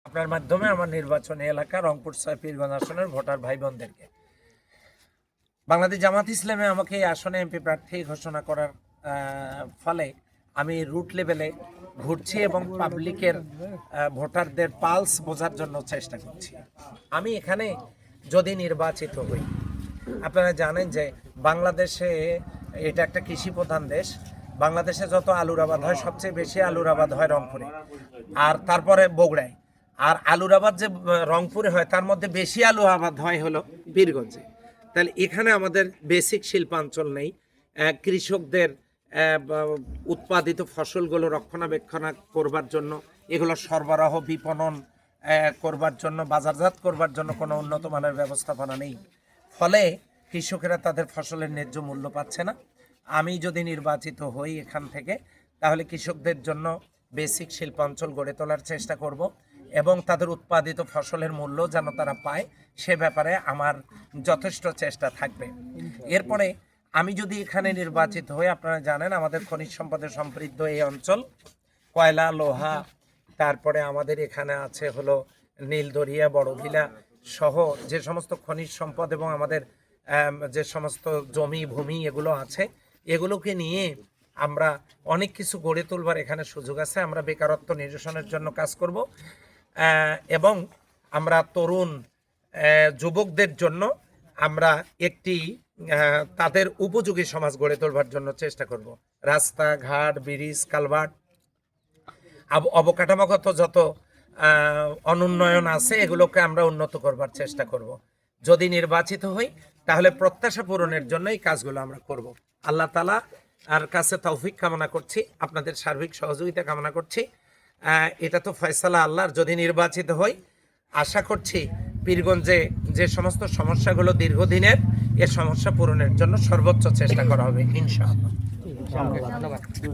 আপনার মাধ্যমে আমার নির্বাচনী এলাকা রংপুর ৬ পীরগঞ্জ আসনের ভোটার ভাই বোনদেরকে, বাংলাদেশ জামাত ইসলামে আমাকে এই আসনে এমপি প্রার্থী ঘোষণা করার ফলে আমি রুট লেভেলে ঘুরছি এবং পাবলিকের ভোটারদের পালস বোঝার জন্য চেষ্টা করছি। আমি এখানে যদি নির্বাচিত হই, আপনারা জানেন যে বাংলাদেশে এটা একটা কৃষি প্রধান দেশ। বাংলাদেশে যত আলুর আবাদ হয় সবচেয়ে বেশি আলুর আবাদ হয় রংপুরে, আর তারপরে বগুড়ায়। আর আলুর আবাদ যে রংপুরে হয় তার মধ্যে বেশি আলু আবাদ হয় হলো পীরগঞ্জে। তাহলে এখানে আমাদের বেসিক শিল্পাঞ্চল নেই। কৃষকদের উৎপাদিত ফসলগুলো রক্ষণাবেক্ষণ করবার জন্য, এগুলো সরবরাহ বিপণন করবার জন্য, বাজারজাত করবার জন্য কোনো উন্নত মানের ব্যবস্থাপনা নেই। ফলে কৃষকেরা তাদের ফসলের ন্যায্য মূল্য পাচ্ছে না। আমি যদি নির্বাচিত হই এখান থেকে, তাহলে কৃষকদের জন্য বেসিক শিল্পাঞ্চল গড়ে তোলার চেষ্টা করব এবং তাদের উৎপাদিত ফসলের মূল্য যেন তারা পায় সে ব্যাপারে আমার যথেষ্ট চেষ্টা থাকবে। এরপরে আমি যদি এখানে নির্বাচিত হই, আপনারা জানেন আমাদের খনিজ সম্পদে সমৃদ্ধ এই অঞ্চল, কয়লা, লোহা, তারপরে আমাদের এখানে আছে হলো নীলদরিয়া, বড়ভিলা সহ যে সমস্ত খনিজ সম্পদ এবং আমাদের যে সমস্ত জমি ভূমি এগুলো আছে, এগুলোকে নিয়ে আমরা অনেক কিছু গড়ে তুলবার এখানে সুযোগ আছে। আমরা বেকারত্ব নিরসনের জন্য কাজ করব এবং আমরা তরুণ যুবকদের জন্য আমরা একটি তাদের উপযোগী সমাজ গড়ে তোলবার জন্য চেষ্টা করব। রাস্তাঘাট, ব্রিজ, কালভার্ট, অবকাঠামোগত যত অনুন্নয়ন আছে এগুলোকে আমরা উন্নত করবার চেষ্টা করব। যদি নির্বাচিত হই তাহলে প্রত্যাশা পূরণের জন্য এই কাজগুলো আমরা করব। আল্লাহ তাআলা আর কাছে তৌফিক কামনা করছি, আপনাদের সার্বিক সহযোগিতা কামনা করছি। এটা তো ফয়সালা আল্লাহর। যদি নির্বাচিত হই, আশা করছি পীরগঞ্জে যে সমস্ত সমস্যাগুলো দীর্ঘদিনের, এ সমস্যা পূরণের জন্য সর্বোচ্চ চেষ্টা করা হবে ইনশাআল্লাহ।